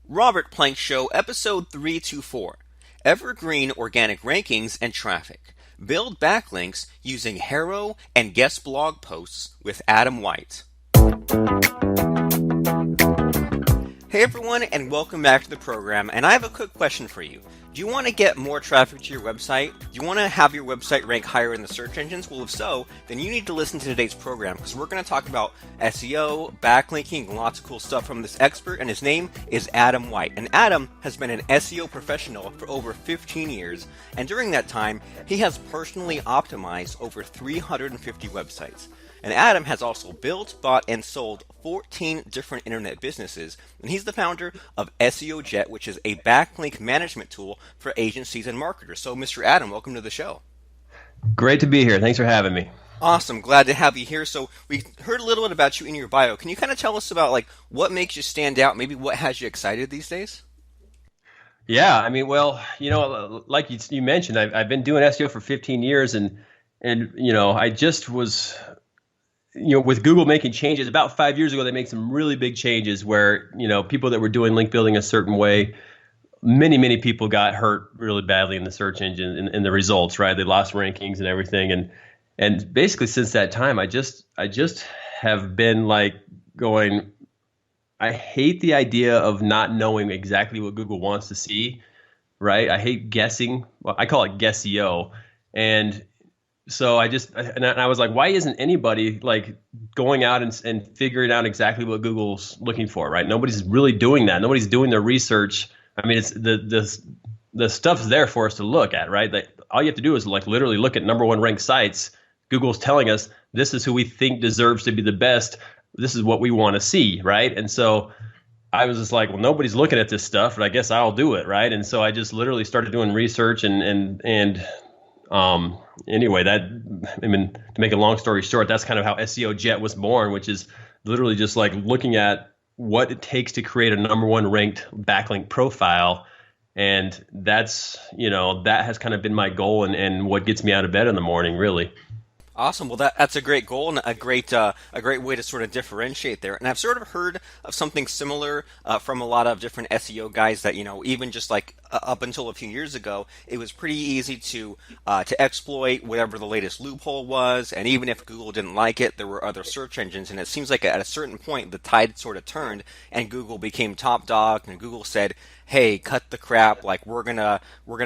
Robert Plank Show, Episode 324 Evergreen Organic Rankings and Traffic. Build backlinks using HARO and guest blog posts with Adam White. Hey everyone, and welcome back to the program. And I have a quick question for you. Do you want to get more traffic to your website? Do you want to have your website rank higher in the search engines? Well, if so, then you need to listen to today's program because we're going to talk about SEO, backlinking, and lots of cool stuff from this expert, and his name is Adam White. And Adam has been an SEO professional for over 15 years, and during that time, he has personally optimized over 350 websites. And Adam has also built, bought, and sold 14 different internet businesses, and he's the founder of SEO Jet, which is a backlink management tool for agencies and marketers. So, Mr. Adam, welcome to the show. Great to be here. Thanks for having me. Awesome. Glad to have you here. So, we heard a little bit about you in your bio. Can you kind of tell us about what makes you stand out, maybe what has you excited these days? Yeah, I mean, well, like you mentioned, I've been doing SEO for 15 years, and I just was with Google making changes about 5 years ago. They made some really big changes where, people that were doing link building a certain way, many people got hurt really badly in the search engine in the results, right? They lost rankings and everything. And basically since that time, I just have been going, I hate the idea of not knowing exactly what Google wants to see, right? I hate guessing. Well, I call it guessio. And so I was like, why isn't anybody going out and figuring out exactly what Google's looking for, right? Nobody's really doing that. Nobody's doing their research. I mean, it's the stuff's there for us to look at, right? All you have to do is literally look at number one ranked sites. Google's telling us this is who we think deserves to be the best. This is what we want to see, right? And so I was just like, well, nobody's looking at this stuff, but I guess I'll do it, right? And so I just literally started doing research anyway, to make a long story short, that's kind of how SEO Jet was born, which is literally just looking at what it takes to create a number one ranked backlink profile. And that's, that has kind of been my goal and what gets me out of bed in the morning, really. Awesome. Well, that's a great goal and a great way to sort of differentiate there. And I've sort of heard of something similar from a lot of different SEO guys that even just up until a few years ago, it was pretty easy to exploit whatever the latest loophole was. And even if Google didn't like it, there were other search engines. And it seems like at a certain point, the tide sort of turned, and Google became top dog. And Google said, "Hey, cut the crap! We're gonna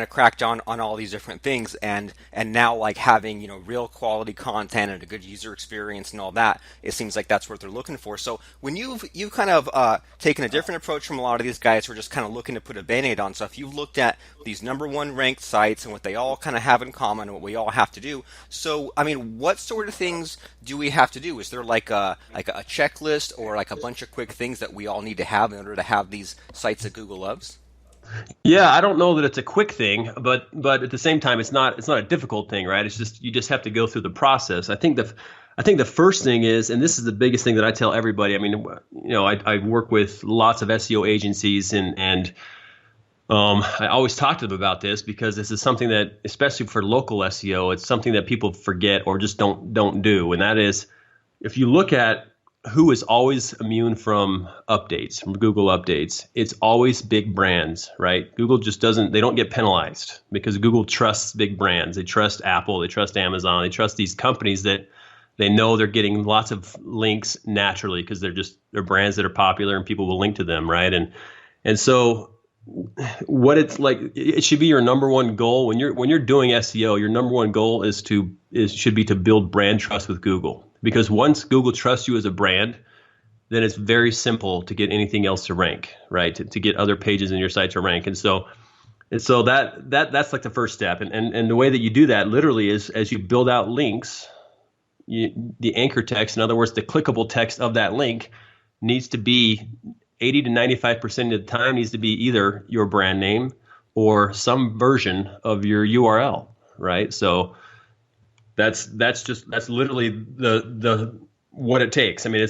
crack down on all these different things." And now having real quality content and a good user experience and all that, it seems like that's what they're looking for. So when you've kind of taken a different approach from a lot of these guys who are just kind of looking to put a Band-Aid on stuff, you've looked at these number one ranked sites and what they all kind of have in common and what we all have to do. So I mean, what sort of things do we have to do? Is there a checklist or a bunch of quick things that we all need to have in order to have these sites that Google loves? Yeah, I don't know that it's a quick thing, but at the same time, it's not a difficult thing, right? It's just you just have to go through the process. I think the first thing is, and this is the biggest thing that I tell everybody. I mean, I work with lots of SEO agencies, and I always talk to them about this because this is something that, especially for local SEO, it's something that people forget or just don't do, and that is, if you look at who is always immune from updates, from Google updates, it's always big brands, right? Google just they don't get penalized because Google trusts big brands. They trust Apple, they trust Amazon, they trust these companies that they know they're getting lots of links naturally because they're brands that are popular and people will link to them, right? And so what it's like, it should be your number one goal when you're doing SEO. Your number one goal should be to build brand trust with Google. Because once Google trusts you as a brand, then it's very simple to get anything else to rank, right? To get other pages in your site to rank. And so that's the first step. And the way that you do that literally is as you build out links, the anchor text, in other words, the clickable text of that link needs to be 80 to 95% of the time needs to be either your brand name or some version of your URL, right? So that's literally the what it takes. I mean,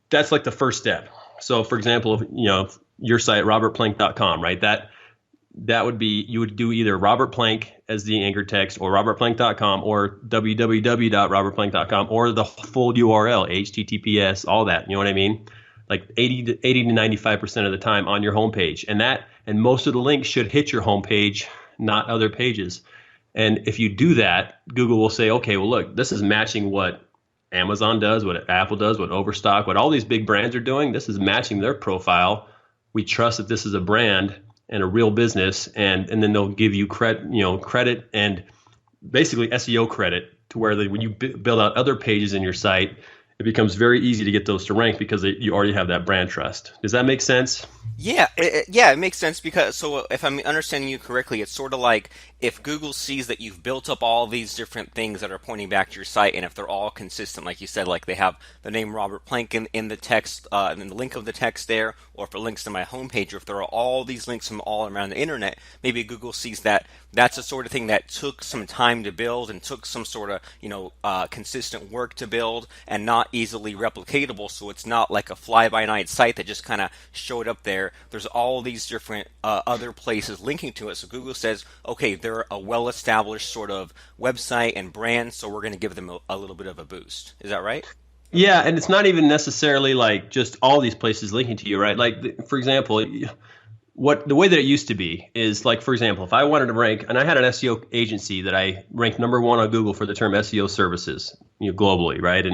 that's the first step. So for example, if your site, robertplank.com, right? That would be, you would do either Robert Plank as the anchor text or robertplank.com or www.robertplank.com or the full URL, HTTPS, all that, you know what I mean? like 80 to 95% of the time on your homepage. And most of the links should hit your homepage, not other pages. And if you do that, Google will say, okay, well, look, this is matching what Amazon does, what Apple does, what Overstock, what all these big brands are doing. This is matching their profile. We trust that this is a brand and a real business, and then they'll give you credit and basically SEO credit to where when you build out other pages in your site, it becomes very easy to get those to rank because you already have that brand trust. Does that make sense? Yeah, yeah, it makes sense because so if I'm understanding you correctly, it's sort of like if Google sees that you've built up all these different things that are pointing back to your site, and if they're all consistent, like you said, like they have the name Robert Plank in the text, and then the link of the text there, or if it links to my homepage, or if there are all these links from all around the internet, maybe Google sees that that's a sort of thing that took some time to build and took some sort of consistent work to build and not easily replicatable. So it's not like a fly-by-night site that just kind of showed up there. There's all these different other places linking to it. So Google says, okay, they're a well-established sort of website and brand, so we're going to give them a little bit of a boost. Is that right? Yeah, and it's not even necessarily like just all these places linking to you, right? Like, for example, the way that it used to be is like, for example, if I wanted to rank, and I had an SEO agency that I ranked #1 on Google for the term SEO services, globally, right?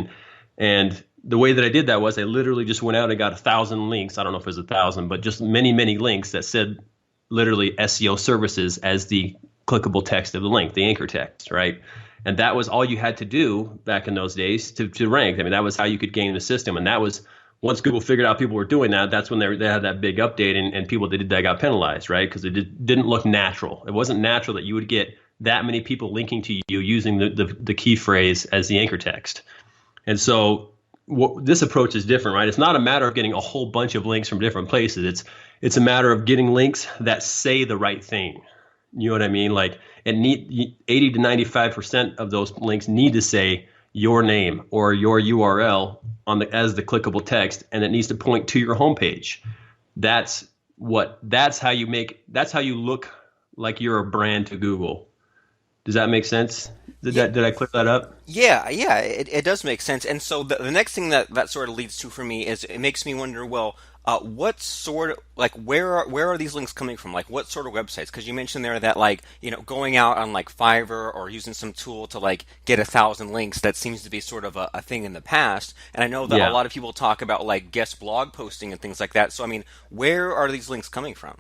And the way that I did that was I literally just went out and got 1,000 links. I don't know if it was 1,000, but just many links that said literally SEO services as the clickable text of the link, the anchor text, right? And that was all you had to do back in those days to rank. I mean, that was how you could game the system. And that was once Google figured out people were doing that, that's when they had that big update, and people that did that got penalized, right? Because it didn't look natural. It wasn't natural that you would get that many people linking to you using the key phrase as the anchor text. And so this approach is different, right? It's not a matter of getting a whole bunch of links from different places. It's a matter of getting links that say the right thing. You know what I mean? Like, 80 to 95% of those links need to say your name or your URL as the clickable text, and it needs to point to your homepage. That's how you look like you're a brand to Google. Does that make sense? Did I clear that up? Yeah, yeah, it does make sense. And so the next thing that sort of leads to for me is it makes me wonder, well, what sort of like where are these links coming from? Like what sort of websites? Because you mentioned there that like going out on like Fiverr or using some tool to like get 1,000 links, that seems to be sort of a thing in the past. And I know that a lot of people talk about like guest blog posting and things like that. So I mean, where are these links coming from?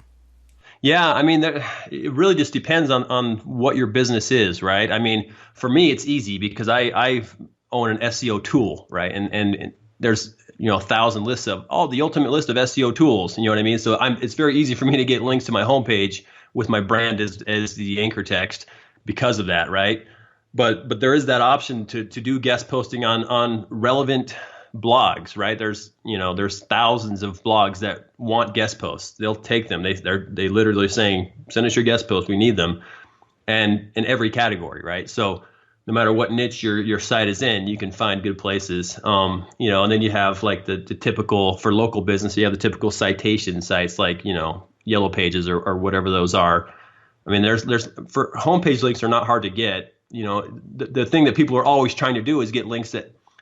Yeah, I mean, it really just depends on what your business is, right? I mean, for me, it's easy because I own an SEO tool, right? And there's 1,000 lists of the ultimate list of SEO tools. You know what I mean? So it's very easy for me to get links to my homepage with my brand as the anchor text because of that, right? But there is that option to do guest posting on relevant blogs, right? There's thousands of blogs that want guest posts. They'll take them. They literally saying, send us your guest posts. We need them, and in every category, right? So no matter what niche your site is in, you can find good places. And then you have like the typical for local business. You have the typical citation sites like Yellow Pages or whatever those are. I mean, there's for homepage links are not hard to get. The thing that people are always trying to do is get links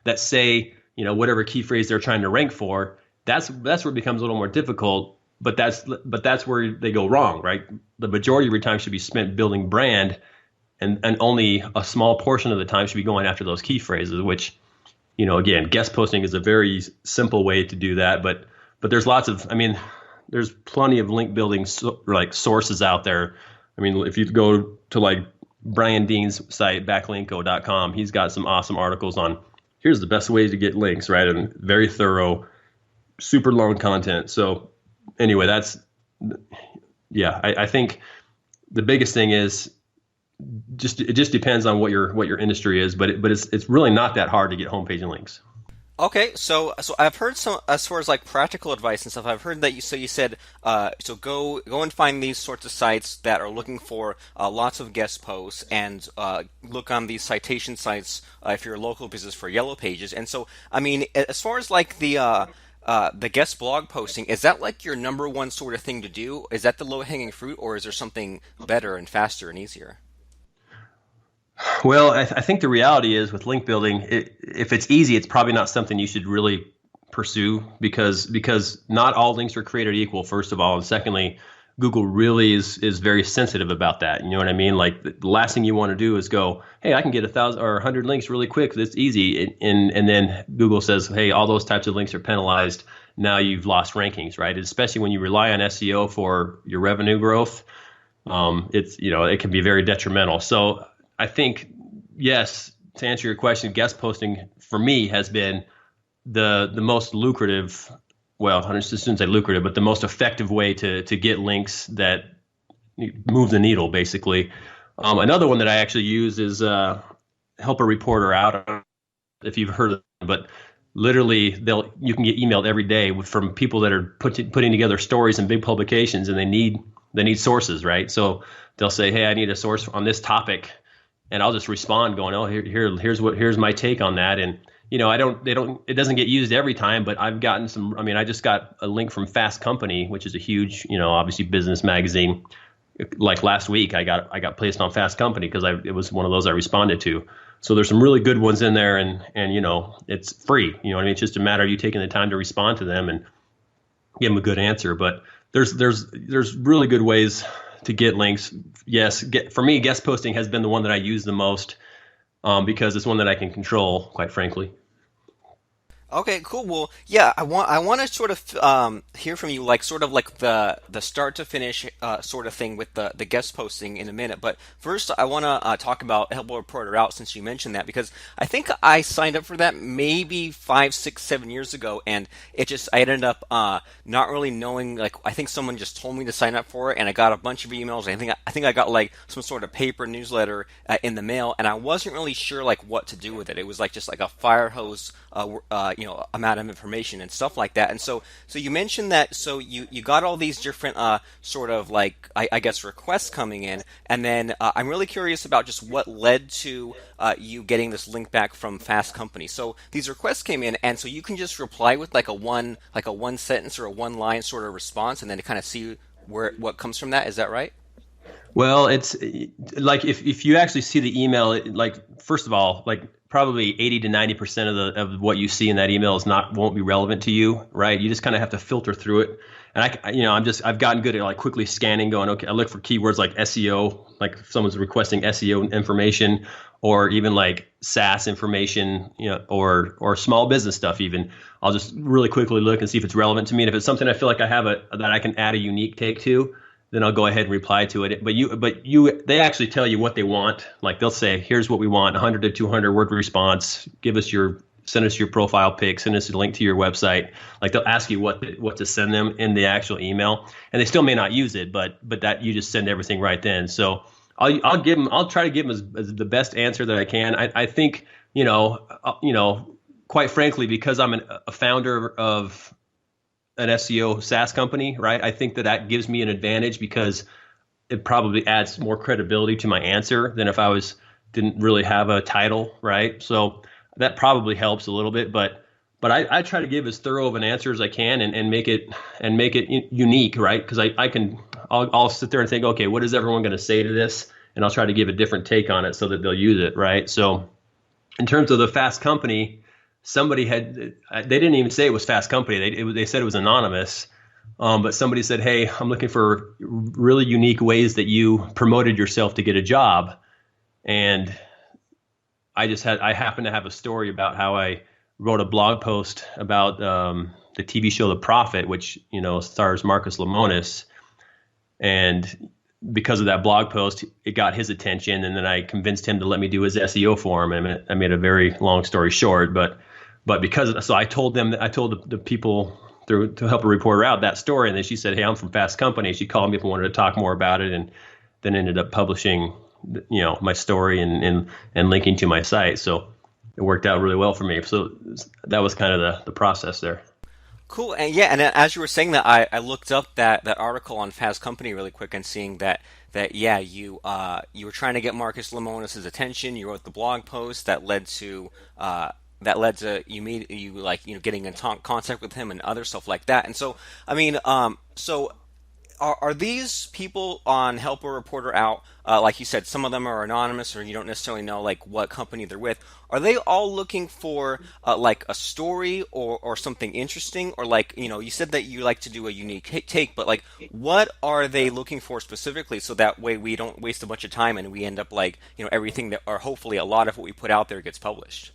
that say whatever key phrase they're trying to rank for. That's where it becomes a little more difficult. But that's where they go wrong, right? The majority of your time should be spent building brand, and only a small portion of the time should be going after those key phrases. Which, again, guest posting is a very simple way to do that. But there's there's plenty of link building sources out there. I mean, if you go to like Brian Dean's site, backlinko.com, he's got some awesome articles on here's the best ways to get links, right? And very thorough, super long content. So anyway, I think the biggest thing is it just depends on what your industry is, but it's really not that hard to get homepage links. Okay, so I've heard some as far as like practical advice and stuff. I've heard that you said so go and find these sorts of sites that are looking for lots of guest posts, and look on these citation sites if you're a local business for Yellow Pages. And so I mean, as far as like the guest blog posting, is that like your #1 sort of thing to do? Is that the low hanging fruit, or is there something better and faster and easier? Well, I think the reality is with link building, if it's easy, it's probably not something you should really pursue because not all links are created equal, first of all, and secondly, Google really is very sensitive about that. You know what I mean? Like the last thing you want to do is go, hey, I can get 1,000 or 100 links really quick. That's easy, and then Google says, hey, all those types of links are penalized. Now you've lost rankings, right? Especially when you rely on SEO for your revenue growth. It's it can be very detrimental. So I think yes, to answer your question, guest posting for me has been the most lucrative. Well, I shouldn't say lucrative, but the most effective way to get links that move the needle, basically. Another one that I actually use is help a reporter out. If you've heard of it, but literally you can get emailed every day from people that are putting together stories and big publications, and they need sources, right? So they'll say, hey, I need a source on this topic, and I'll just respond going, oh, here's my take on that. And it doesn't get used every time, but I've gotten some. I mean, I just got a link from Fast Company, which is a huge, obviously business magazine. Like last week, I got placed on Fast Company because it was one of those I responded to. So there's some really good ones in there, and it's free. You know what I mean? It's just a matter of you taking the time to respond to them and give them a good answer. But there's really good ways to get links. Yes, for me, guest posting has been the one that I use the most because it's one that I can control, quite frankly. Okay, cool. Well, yeah, I want to sort of hear from you, like sort of like the start to finish sort of thing with the guest posting in a minute. But first, I want to talk about Help a Reporter Out since you mentioned that, because I think I signed up for that maybe 5, 6, 7 years ago, and I ended up not really knowing. Like, I think someone just told me to sign up for it, and I got a bunch of emails. I think I got like some sort of paper newsletter in the mail, and I wasn't really sure like what to do with it. It was like just like a fire hose. Amount of information and stuff like that. And so you mentioned that, so you got all these different sort of like, I guess, requests coming in, and then I'm really curious about just what led to you getting this link back from Fast Company. So these requests came in, and so you can just reply with like a one sentence or a one line sort of response, and then to kind of see what comes from that. Is that right? Well, it's like if you actually see the email, like first of all, like probably 80 to 90% of what you see in that email won't be relevant to you, right? You just kind of have to filter through it. And I've gotten good at like quickly scanning, going, okay, I look for keywords like SEO, like if someone's requesting SEO information, or even like SaaS information, or small business stuff even. I'll just really quickly look and see if it's relevant to me. And if it's something I feel like that I can add a unique take to, then I'll go ahead and reply to it. They actually tell you what they want. Like they'll say, here's what we want: 100 to 200 word response. Send us your profile pic, send us a link to your website. Like they'll ask you what to send them in the actual email, and they still may not use it, but that you just send everything right then. So I'll try to give them as the best answer that I can. I think, quite frankly, because I'm a founder of an SEO SaaS company, right? I think that gives me an advantage because it probably adds more credibility to my answer than if didn't really have a title, right? So that probably helps a little bit, but I try to give as thorough of an answer as I can and make it unique, right? Because I'll sit there and think, okay, what is everyone going to say to this? And I'll try to give a different take on it so that they'll use it, right? So in terms of the Fast Company, they didn't even say it was Fast Company. They said it was anonymous, but somebody said, hey, I'm looking for really unique ways that you promoted yourself to get a job. And I happened to have a story about how I wrote a blog post about the TV show The Prophet, which stars Marcus Lemonis, and because of that blog post, it got his attention, and then I convinced him to let me do his SEO for him. And I made a very long story short, but so I told the people to help a reporter out that story, and then she said, hey, I'm from Fast Company. She called me up and wanted to talk more about it, and then ended up publishing my story and linking to my site. So it worked out really well for me. So that was kind of the process there. Cool. And yeah, and as you were saying that, I looked up that article on Fast Company really quick, and seeing that yeah, you were trying to get Marcus Lemonis' attention. You wrote the blog post that led to getting in contact with him and other stuff like that. And so I mean, so are these people on Help a Reporter Out, like you said, some of them are anonymous or you don't necessarily know like what company they're with. Are they all looking for like a story or something interesting? Or like, you said that you like to do a unique take, but like what are they looking for specifically so that way we don't waste a bunch of time and we end up like, everything that, or hopefully a lot of what we put out there gets published?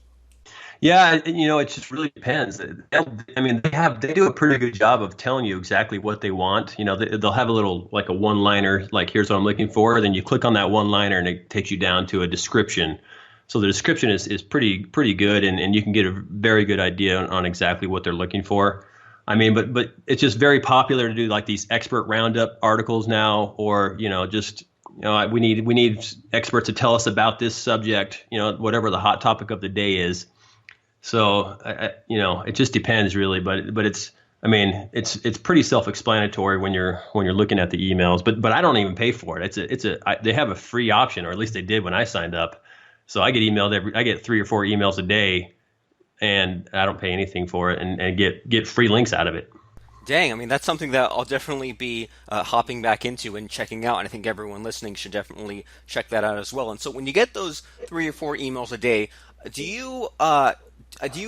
Yeah, it just really depends. I mean, they do a pretty good job of telling you exactly what they want. They'll have a little like a one-liner, like here's what I'm looking for. Then you click on that one-liner and it takes you down to a description. So the description is pretty good, and you can get a very good idea on exactly what they're looking for. I mean, but it's just very popular to do like these expert roundup articles now, or just we need experts to tell us about this subject, whatever the hot topic of the day is. So, it just depends really, but I mean, it's pretty self-explanatory when you're looking at the emails, but I don't even pay for it. They have a free option, or at least they did when I signed up. So I get 3 or 4 emails a day, and I don't pay anything for it, and get free links out of it. Dang, I mean, that's something that I'll definitely be hopping back into and checking out, and I think everyone listening should definitely check that out as well. And so when you get those 3 or 4 emails a day, do you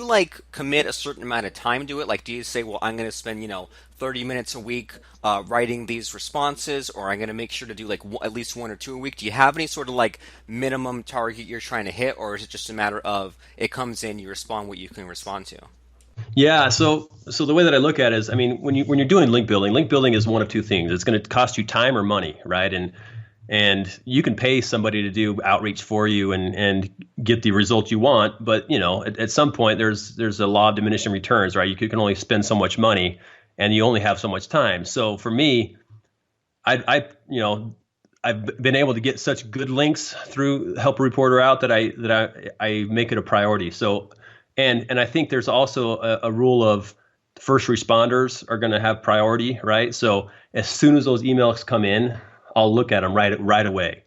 like commit a certain amount of time to it? Like, do you say, well, I'm going to spend 30 minutes a week writing these responses, or I'm going to make sure to do like at least 1 or 2 a week? Do you have any sort of like minimum target you're trying to hit, or is it just a matter of it comes in, you respond what you can respond to? Yeah, so the way that I look at it is, I mean, when you're doing link building is one of two things. It's going to cost you time or money, right? And you can pay somebody to do outreach for you and get the result you want, but at some point there's a law of diminishing returns, right? You can only spend so much money, and you only have so much time. So for me, I've been able to get such good links through Help a Reporter Out that I make it a priority. So and I think there's also a rule of first responders are going to have priority, right? So as soon as those emails come in, I'll look at them right away,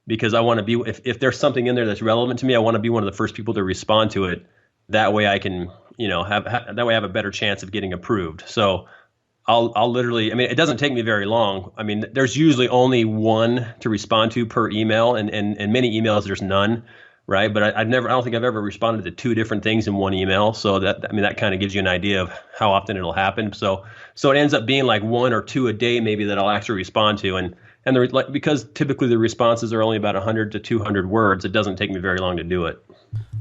because I want to be, if there's something in there that's relevant to me, I want to be one of the first people to respond to it. That way I can, that way I have a better chance of getting approved. So I'll literally, I mean, it doesn't take me very long. I mean, there's usually only one to respond to per email, and many emails there's none, right? But I don't think I've ever responded to 2 different things in one email. So that kind of gives you an idea of how often it'll happen. So it ends up being like 1 or 2 a day maybe that I'll actually respond to, and because typically the responses are only about 100 to 200 words, it doesn't take me very long to do it.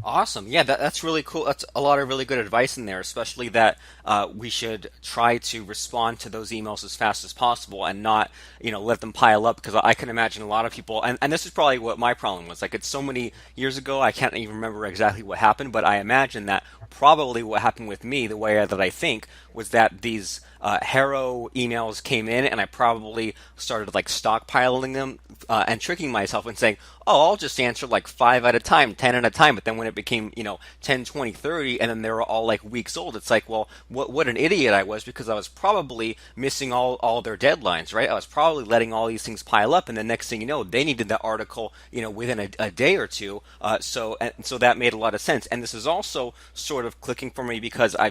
Awesome. Yeah, that's really cool. That's a lot of really good advice in there, especially that we should try to respond to those emails as fast as possible and not, let them pile up, because I can imagine a lot of people, and this is probably what my problem was. Like, it's so many years ago, I can't even remember exactly what happened, but I imagine that probably what happened with me, the way that I think, was that these HARO emails came in, and I probably started like stockpiling them and tricking myself and saying, oh, I'll just answer like 5 at a time, 10 at a time. But then when it became, 10, 20, 30, and then they were all like weeks old, it's like, well, what an idiot I was, because I was probably missing all their deadlines, right? I was probably letting all these things pile up, and the next thing you know, they needed that article, within a day or two. So that made a lot of sense. And this is also sort of clicking for me, because I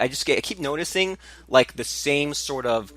keep noticing like the same sort of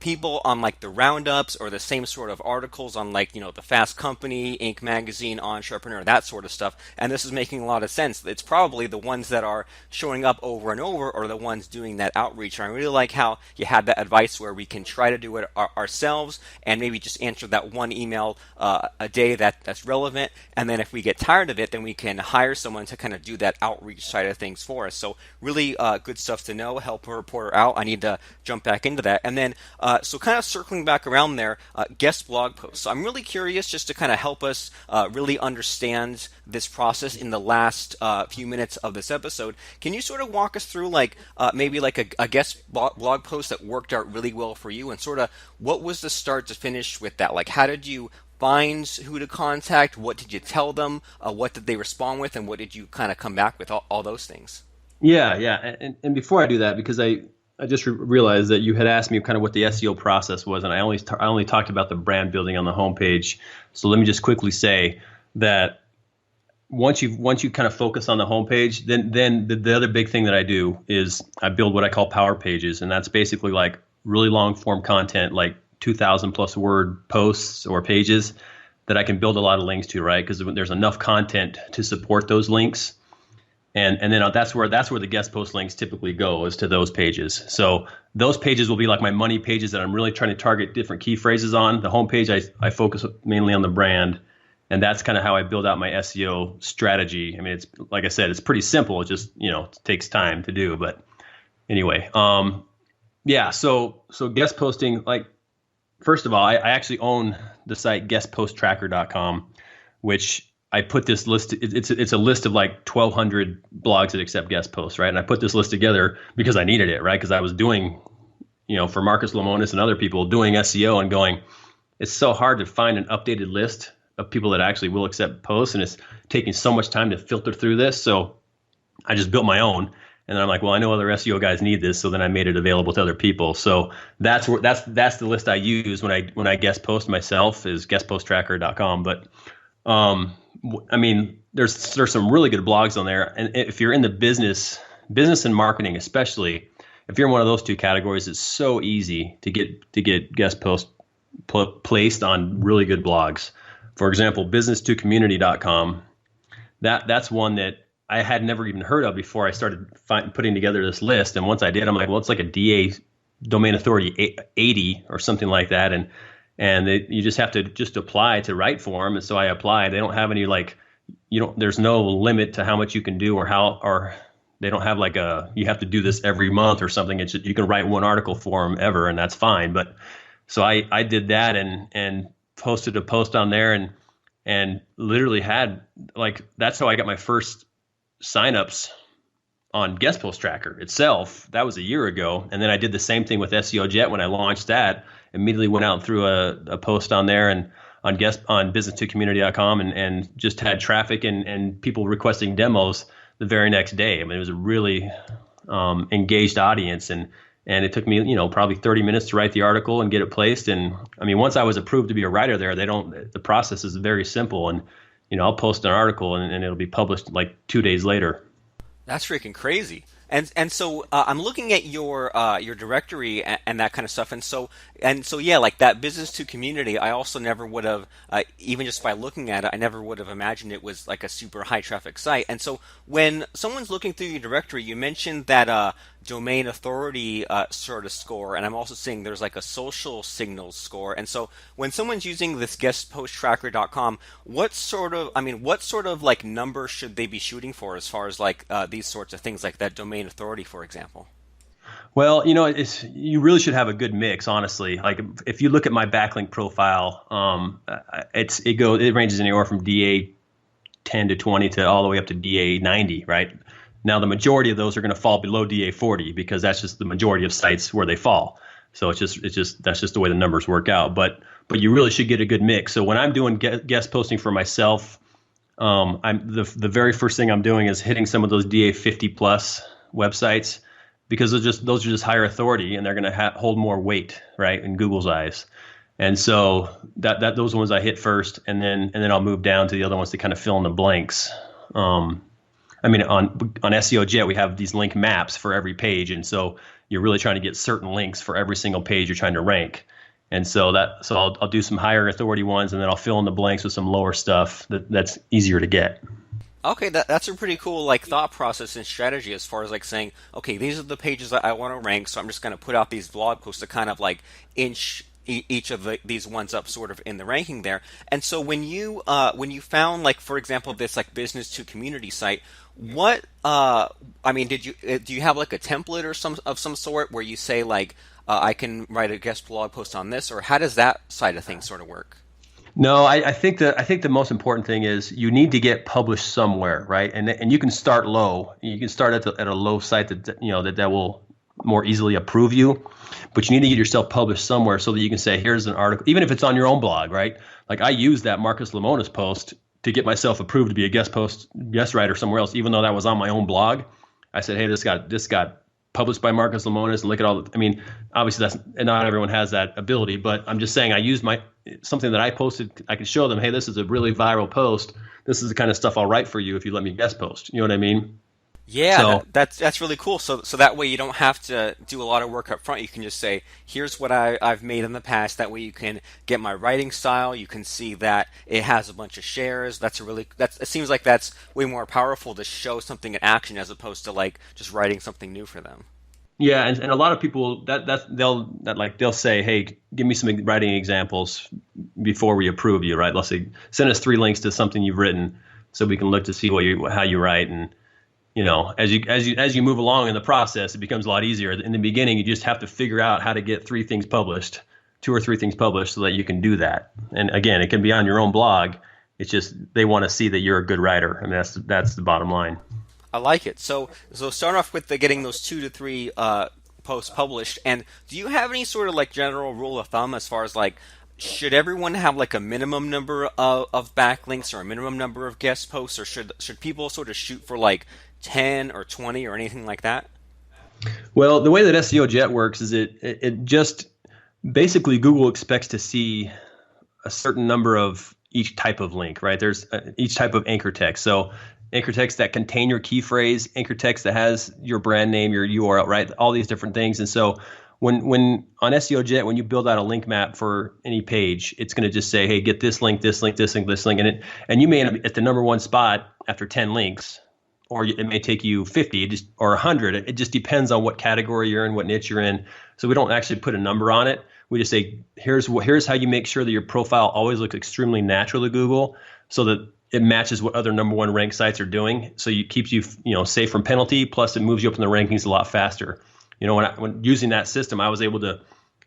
people on like the roundups, or the same sort of articles on like the Fast Company, Inc. magazine, Entrepreneur, that sort of stuff. And this is making a lot of sense. It's probably the ones that are showing up over and over are the ones doing that outreach. And I really like how you had that advice where we can try to do it ourselves and maybe just answer that one email a day that's relevant. And then if we get tired of it, then we can hire someone to kind of do that outreach side of things for us. So really good stuff to know. Help a Reporter Out. I need to jump back into that. And then so kind of circling back around there, guest blog posts. So I'm really curious, just to kind of help us really understand this process in the last few minutes of this episode. Can you sort of walk us through like maybe like a guest blog post that worked out really well for you, and sort of what was the start to finish with that? Like, how did you find who to contact? What did you tell them? What did they respond with? And what did you kind of come back with? All those things. Yeah. And before I do that, because I just realized that you had asked me kind of what the SEO process was, and I only talked about the brand building on the homepage. So let me just quickly say that once you kind of focus on the homepage, then the other big thing that I do is I build what I call power pages, and that's basically like really long form content, like 2,000 plus word posts or pages that I can build a lot of links to, right? Because there's enough content to support those links. And then that's where the guest post links typically go, is to those pages. So those pages will be like my money pages that I'm really trying to target different key phrases on. The homepage, I focus mainly on the brand. And that's kind of how I build out my SEO strategy. I mean, it's like I said, it's pretty simple. It just, it takes time to do. But anyway, yeah. So guest posting, like, first of all, I actually own the site guestposttracker.com, which I put this list. It's a list of like 1,200 blogs that accept guest posts, right? And I put this list together because I needed it, right? Because I was doing, for Marcus Lemonis and other people doing SEO and going, it's so hard to find an updated list of people that actually will accept posts, and it's taking so much time to filter through this. So I just built my own, and then I'm like, well, I know other SEO guys need this, so then I made it available to other people. So that's the list I use when I guest post myself, is guestposttracker.com. But I mean, there's some really good blogs on there, and if you're in the business and marketing, especially if you're in one of those two categories, it's so easy to get guest posts placed on really good blogs. For example, business2community.com. That's one that I had never even heard of before I started putting together this list. And once I did, I'm like, well, it's like a DA domain authority 80 or something like that, and you just have to just apply to write for them. And so I applied. They don't have any there's no limit to how much you can do, or they don't have you have to do this every month or something. It's just, you can write one article for them ever, and that's fine. But so I did that and posted a post on there and literally had, like, that's how I got my first signups on Guest Post Tracker itself. That was a year ago. And then I did the same thing with SEO Jet when I launched that. Immediately went out and threw a post on there and on business2community.com and just had traffic and people requesting demos the very next day. I mean, it was a really engaged audience, and it took me, probably 30 minutes to write the article and get it placed. And I mean, once I was approved to be a writer there, the process is very simple. And, I'll post an article and it'll be published like 2 days later. That's freaking crazy. And so I'm looking at your directory and that kind of stuff, and so yeah, like that business to community, I also never would have, even just by looking at it, I never would have imagined it was like a super high traffic site. And so when someone's looking through your directory, you mentioned that domain authority sort of score, and I'm also seeing there's like a social signals score. And so when someone's using this guestposttracker.com, what sort of like number should they be shooting for as far as like these sorts of things, like that domain authority, for example? Well, you really should have a good mix, honestly. Like if you look at my backlink profile, it ranges anywhere from DA 10 to 20 to all the way up to DA 90, right? Now the majority of those are going to fall below DA 40 because that's just the majority of sites where they fall. So that's just the way the numbers work out. But you really should get a good mix. So when I'm doing guest posting for myself, the very first thing I'm doing is hitting some of those DA 50 plus websites, because those are just higher authority and they're going to hold more weight, right, in Google's eyes. And so those ones I hit first, and then I'll move down to the other ones to kind of fill in the blanks. I mean, on SEO Jet, we have these link maps for every page, and so you're really trying to get certain links for every single page you're trying to rank. And so I'll do some higher authority ones, and then I'll fill in the blanks with some lower stuff that's easier to get. Okay, that's a pretty cool like thought process and strategy as far as like saying, okay, these are the pages that I want to rank, so I'm just going to put out these blog posts to kind of like inch each of these ones up sort of in the ranking there. And so when you found, like, for example, this like business to community site, what do you have like a template or some sort where you say like I can write a guest blog post on this, or how does that side of things sort of work? No, I think the most important thing is you need to get published somewhere, right? And you can start low. You can start at a low site that will more easily approve you, but you need to get yourself published somewhere so that you can say, here's an article, even if it's on your own blog, right? Like I used that Marcus Lemonis post to get myself approved to be a guest writer somewhere else, even though that was on my own blog. I said, hey, this got published by Marcus Lemonis, and look at all I mean, obviously not everyone has that ability, but I'm just saying I used something that I posted. I could show them, hey, this is a really viral post. This is the kind of stuff I'll write for you if you let me guest post. You know what I mean? Yeah, So that's really cool. So that way you don't have to do a lot of work up front. You can just say, here's what I've made in the past. That way you can get my writing style. You can see that it has a bunch of shares. It seems like that's way more powerful to show something in action as opposed to like just writing something new for them. yeah, and a lot of people they'll say, hey, give me some writing examples before we approve you, right? Let's say send us 3 links to something you've written so we can look to see how you write. And as you move along in the process, it becomes a lot easier. In the beginning, you just have to figure out how to get 3 things published, 2 or 3 things published, so that you can do that. And again, it can be on your own blog. It's just they want to see that you're a good writer. I mean, that's the bottom line. I like it. So start off with getting those 2 to 3 posts published. And do you have any sort of like general rule of thumb as far as like should everyone have like a minimum number of backlinks or a minimum number of guest posts, or should people sort of shoot for like 10 or 20 or anything like that? Well, the way that SEO Jet works is it just basically Google expects to see a certain number of each type of link, right? There's each type of anchor text. So anchor text that contain your key phrase, anchor text that has your brand name, your URL, right? All these different things. And so when on SEO Jet, when you build out a link map for any page, it's going to just say, hey, get this link, this link, this link, this link, and you may end up at the number one spot after 10 links, or it may take you 50 or 100. It just depends on what category you're in, what niche you're in. So we don't actually put a number on it. We just say, here's how you make sure that your profile always looks extremely natural to Google, so that it matches what other number one ranked sites are doing. So it keeps you, safe from penalty. Plus, it moves you up in the rankings a lot faster. When using that system, I was able to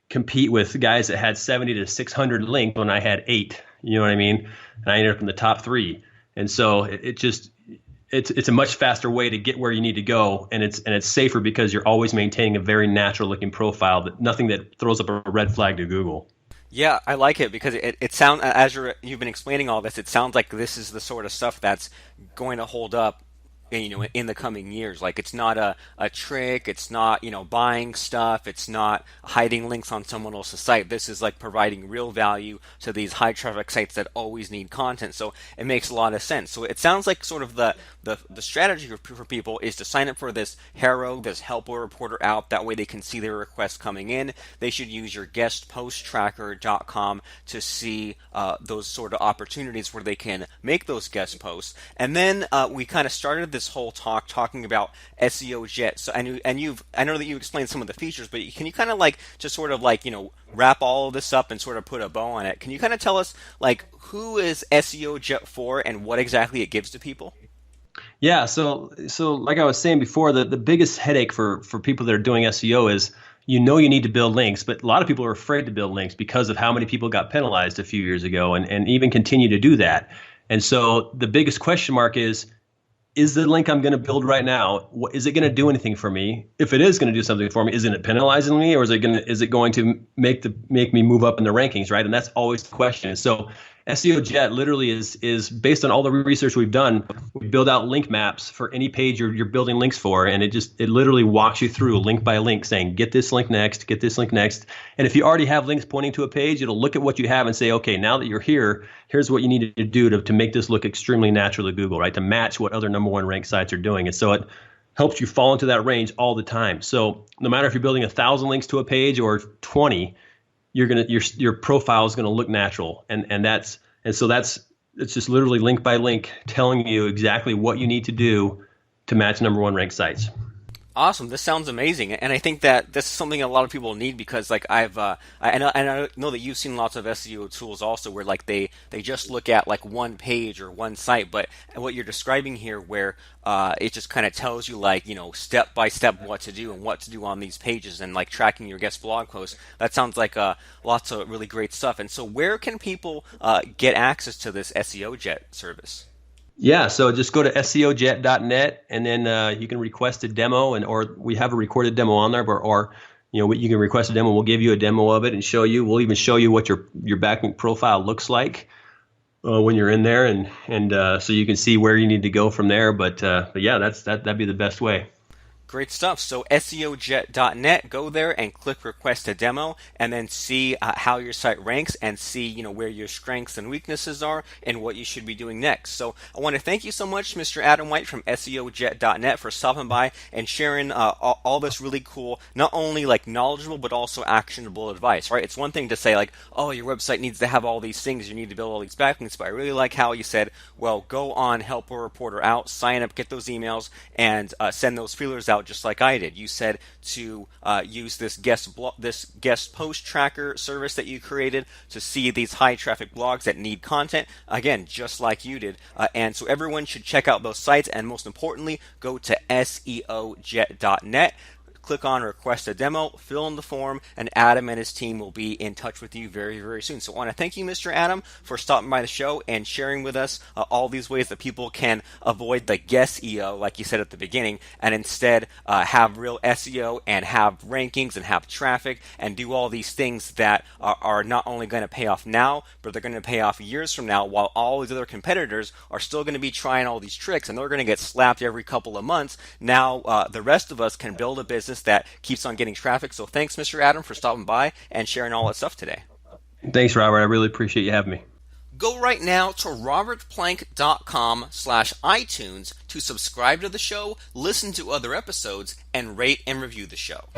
compete with guys that had 70 to 600 links when I had 8. You know what I mean? And I ended up in the top 3. And so it's a much faster way to get where you need to go, and it's safer because you're always maintaining a very natural looking profile, nothing that throws up a red flag to Google. Yeah, I like it because it sounds, as you've been explaining all this, it sounds like this is the sort of stuff that's going to hold up, in the coming years. Like it's not a trick, it's not, buying stuff, it's not hiding links on someone else's site. This is like providing real value to these high traffic sites that always need content. So it makes a lot of sense. So it sounds like sort of the strategy for people is to sign up for this HARO, this helper reporter out. That way they can see their requests coming in. They should use your guestposttracker.com to see those sort of opportunities where they can make those guest posts. And then we kind of started this whole talk talking about SEO Jet. So I know that you explained some of the features, but can you kind of like just sort of like wrap all of this up and sort of put a bow on it? Can you kind of tell us like who is SEO Jet for and what exactly it gives to people? Yeah, so like I was saying before, the biggest headache for people that are doing SEO is you need to build links, but a lot of people are afraid to build links because of how many people got penalized a few years ago and even continue to do that. And so the biggest question mark is the link I'm going to build right now, is it going to do anything for me? If it is going to do something for me, isn't it penalizing me, or is it going to make me move up in the rankings, right? And that's always the question. So SEO Jet literally is based on all the research we've done. We build out link maps for any page you're building links for, and it literally walks you through link by link, saying get this link next, get this link next. And if you already have links pointing to a page, it'll look at what you have and say, okay, now that you're here, here's what you need to do to make this look extremely natural to Google, right? To match what other number one ranked sites are doing. And so it helps you fall into that range all the time. So no matter if you're building 1,000 links to a page or 20, your profile is gonna look natural, and so it's just literally link by link telling you exactly what you need to do to match number one ranked sites. Awesome. This sounds amazing, and I think that this is something a lot of people need because, like, I know that you've seen lots of SEO tools also where like they just look at like one page or one site, but what you're describing here, where it just kind of tells you like step by step what to do and what to do on these pages, and like tracking your guest blog posts. That sounds like lots of really great stuff. And so, where can people get access to this SEO Jet service? Yeah, so just go to seojet.net, and then you can request a demo, or we have a recorded demo on there, or you can request a demo. We'll give you a demo of it and show you. We'll even show you what your backlink profile looks like when you're in there, and so you can see where you need to go from there. But yeah, that'd be the best way. Great stuff. So SEOjet.net, go there and click request a demo, and then see how your site ranks and see where your strengths and weaknesses are and what you should be doing next. So I want to thank you so much, Mr. Adam White from SEOjet.net, for stopping by and sharing all this really cool, not only like knowledgeable but also actionable advice. Right? It's one thing to say like, oh, your website needs to have all these things, you need to build all these backlinks, but I really like how you said, well, go on, help a reporter out, sign up, get those emails, and send those feelers out just like I did. You said to use this guest post tracker service that you created to see these high traffic blogs that need content. Again, just like you did. And so everyone should check out those sites, and most importantly, go to SEOjet.net. Click on request a demo, fill in the form, and Adam and his team will be in touch with you very, very soon. So I want to thank you, Mr. Adam, for stopping by the show and sharing with us all these ways that people can avoid the guess EO, like you said at the beginning, and instead have real SEO and have rankings and have traffic and do all these things that are not only going to pay off now, but they're going to pay off years from now, while all these other competitors are still going to be trying all these tricks and they're going to get slapped every couple of months. Now the rest of us can build a business that keeps on getting traffic. So thanks, Mr. Adam, for stopping by and sharing all that stuff today. Thanks, Robert. I really appreciate you having me. Go right now to robertplank.com/iTunes to subscribe to the show, listen to other episodes, and rate and review the show.